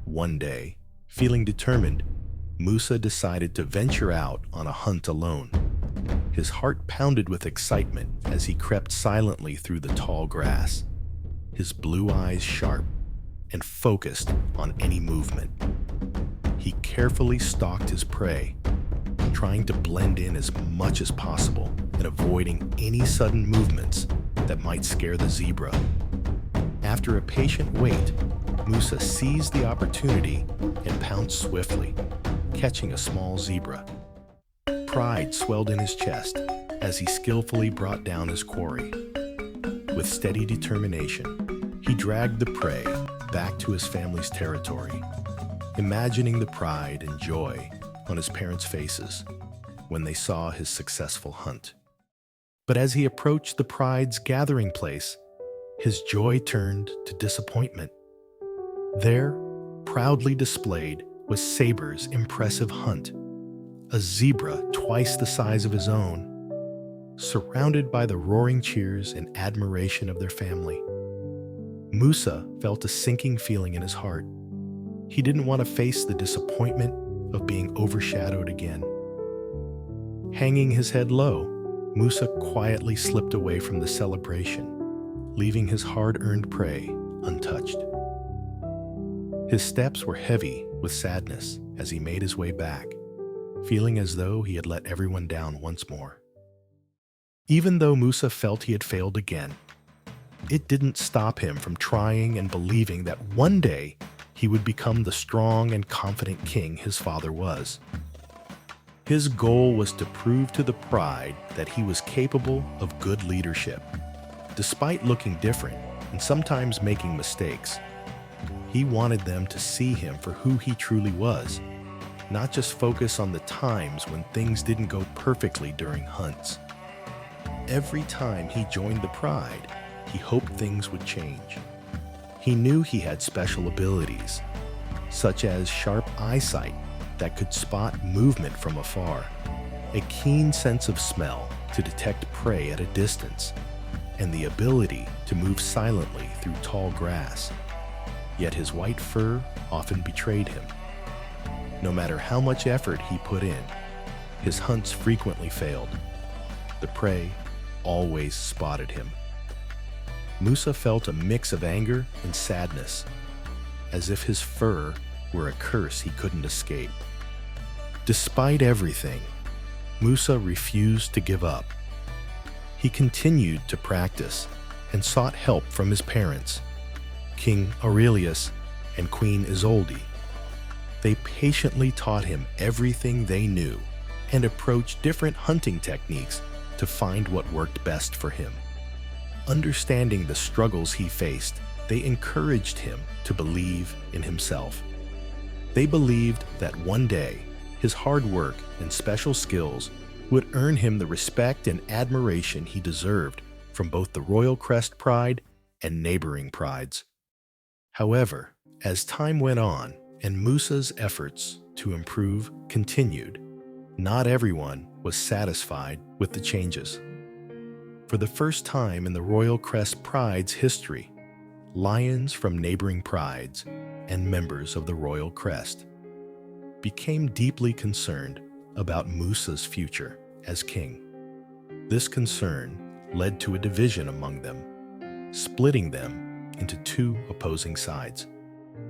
One day, feeling determined, Musa decided to venture out on a hunt alone. His heart pounded with excitement as he crept silently through the tall grass, his blue eyes sharp and focused on any movement. He carefully stalked his prey, trying to blend in as much as possible and avoiding any sudden movements that might scare the zebra. After a patient wait, Musa seized the opportunity and pounced swiftly, catching a small zebra. Pride swelled in his chest as he skillfully brought down his quarry. With steady determination, he dragged the prey back to his family's territory, imagining the pride and joy on his parents' faces when they saw his successful hunt. But as he approached the pride's gathering place, his joy turned to disappointment. There, proudly displayed, was Saber's impressive hunt, a zebra twice the size of his own, surrounded by the roaring cheers and admiration of their family. Musa felt a sinking feeling in his heart. He didn't want to face the disappointment of being overshadowed again. Hanging his head low, Musa quietly slipped away from the celebration, leaving his hard-earned prey untouched. His steps were heavy with sadness as he made his way back, feeling as though he had let everyone down once more. Even though Musa felt he had failed again, it didn't stop him from trying and believing that one day he would become the strong and confident king his father was. His goal was to prove to the pride that he was capable of good leadership. Despite looking different and sometimes making mistakes, he wanted them to see him for who he truly was, not just focus on the times when things didn't go perfectly during hunts. Every time he joined the pride, he hoped things would change. He knew he had special abilities, such as sharp eyesight that could spot movement from afar, a keen sense of smell to detect prey at a distance, and the ability to move silently through tall grass. Yet his white fur often betrayed him. No matter how much effort he put in, his hunts frequently failed. The prey always spotted him. Musa felt a mix of anger and sadness, as if his fur were a curse he couldn't escape. Despite everything, Musa refused to give up. He continued to practice and sought help from his parents, King Aurelius and Queen Isolde. They patiently taught him everything they knew and approached different hunting techniques to find what worked best for him. Understanding the struggles he faced, they encouraged him to believe in himself. They believed that one day, his hard work and special skills would earn him the respect and admiration he deserved from both the Royal Crest Pride and neighboring prides. However, as time went on and Musa's efforts to improve continued, not everyone was satisfied with the changes. For the first time in the Royal Crest Pride's history, lions from neighboring prides and members of the Royal Crest became deeply concerned about Musa's future as king. This concern led to a division among them, splitting them into two opposing sides.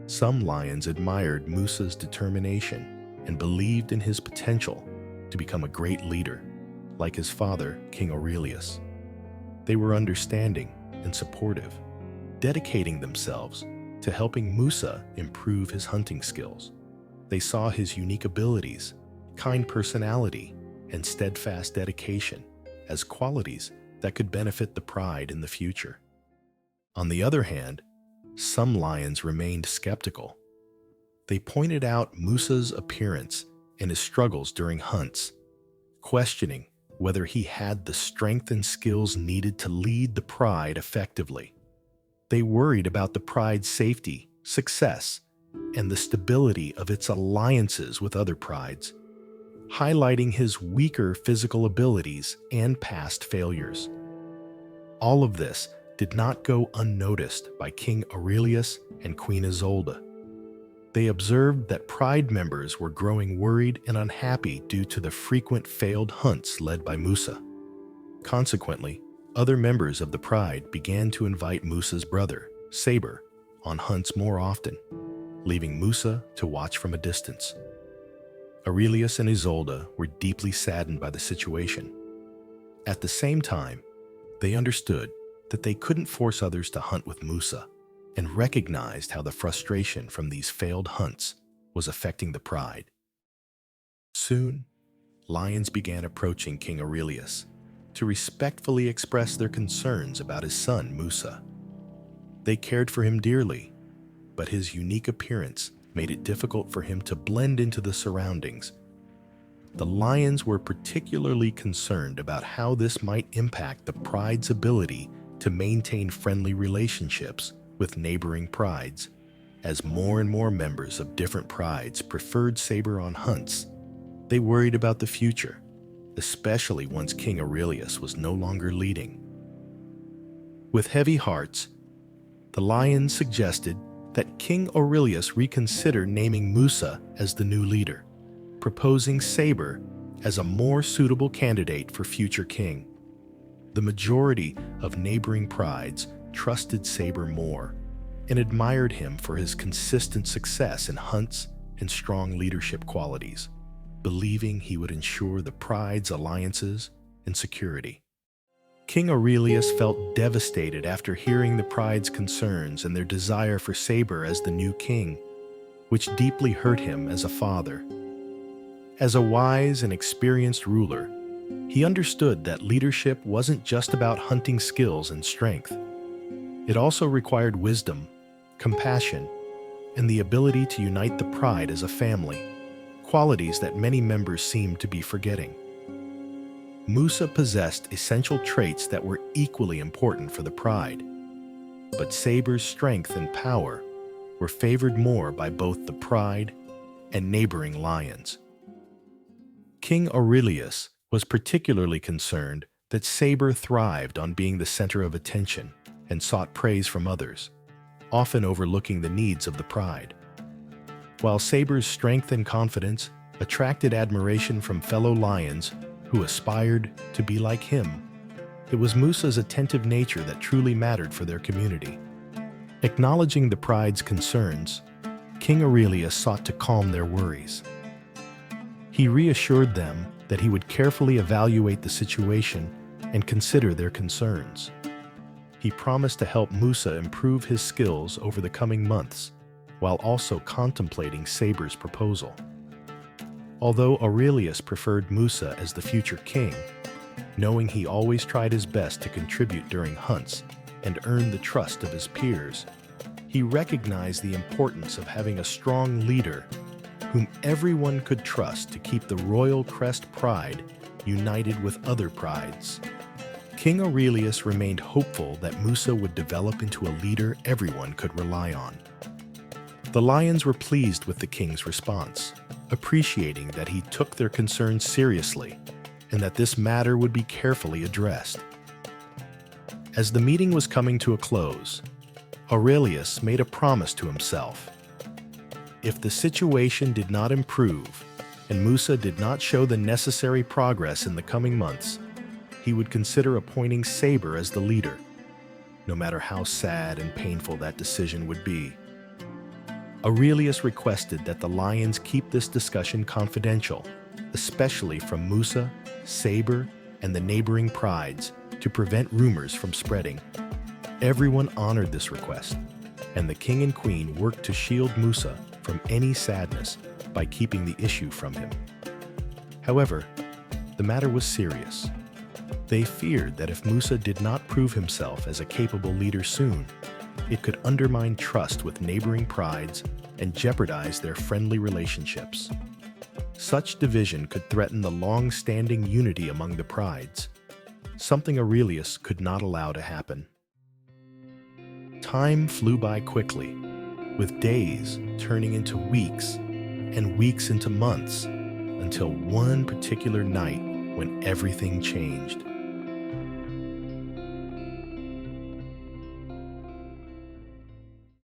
Some lions admired Musa's determination and believed in his potential to become a great leader, like his father, King Aurelius. They were understanding and supportive, dedicating themselves to helping Musa improve his hunting skills. They saw his unique abilities, kind personality, and steadfast dedication as qualities that could benefit the pride in the future. On the other hand, some lions remained skeptical. They pointed out Musa's appearance and his struggles during hunts, questioning whether he had the strength and skills needed to lead the pride effectively. They worried about the pride's safety, success, and the stability of its alliances with other prides. highlighting his weaker physical abilities and past failures. All of this did not go unnoticed by King Aurelius and Queen Isolde. They observed that Pride members were growing worried and unhappy due to the frequent failed hunts led by Musa. Consequently, other members of the Pride began to invite Musa's brother, Saber, on hunts more often, leaving Musa to watch from a distance. Aurelius and Isolde were deeply saddened by the situation. At the same time, they understood that they couldn't force others to hunt with Musa, and recognized how the frustration from these failed hunts was affecting the Pride. Soon, lions began approaching King Aurelius to respectfully express their concerns about his son Musa. They cared for him dearly, but his unique appearance made it difficult for him to blend into the surroundings. The lions were particularly concerned about how this might impact the Pride's ability to maintain friendly relationships with neighboring prides. As more and more members of different prides preferred Saber on hunts, they worried about the future, especially once King Aurelius was no longer leading. With heavy hearts, the lions suggested that King Aurelius reconsider naming Musa as the new leader, proposing Saber as a more suitable candidate for future king. The majority of neighboring prides trusted Saber more and admired him for his consistent success in hunts and strong leadership qualities, believing he would ensure the Pride's alliances and security. King Aurelius felt devastated after hearing the Pride's concerns and their desire for Saber as the new king, which deeply hurt him as a father. As a wise and experienced ruler, he understood that leadership wasn't just about hunting skills and strength. It also required wisdom, compassion, and the ability to unite the Pride as a family, qualities that many members seemed to be forgetting. Musa possessed essential traits that were equally important for the Pride, but Saber's strength and power were favored more by both the Pride and neighboring lions. King Aurelius was particularly concerned that Saber thrived on being the center of attention and sought praise from others, often overlooking the needs of the Pride. While Saber's strength and confidence attracted admiration from fellow lions who aspired to be like him, it was Musa's attentive nature that truly mattered for their community. Acknowledging the Pride's concerns, King Aurelius sought to calm their worries. He reassured them that he would carefully evaluate the situation and consider their concerns. He promised to help Musa improve his skills over the coming months, while also contemplating Saber's proposal. Although Aurelius preferred Musa as the future king, knowing he always tried his best to contribute during hunts and earn the trust of his peers, he recognized the importance of having a strong leader whom everyone could trust to keep the Royal Crest Pride united with other prides. King Aurelius remained hopeful that Musa would develop into a leader everyone could rely on. The lions were pleased with the king's response, appreciating that he took their concerns seriously and that this matter would be carefully addressed. As the meeting was coming to a close, Aurelius made a promise to himself. If the situation did not improve and Musa did not show the necessary progress in the coming months, he would consider appointing Saber as the leader, no matter how sad and painful that decision would be. Aurelius requested that the lions keep this discussion confidential, especially from Musa, Saber, and the neighboring prides, to prevent rumors from spreading. Everyone honored this request, and the king and queen worked to shield Musa from any sadness by keeping the issue from him. However, the matter was serious. They feared that if Musa did not prove himself as a capable leader soon, it could undermine trust with neighboring prides and jeopardize their friendly relationships. Such division could threaten the long-standing unity among the prides, something Aurelius could not allow to happen. Time flew by quickly, with days turning into weeks and weeks into months, until one particular night when everything changed.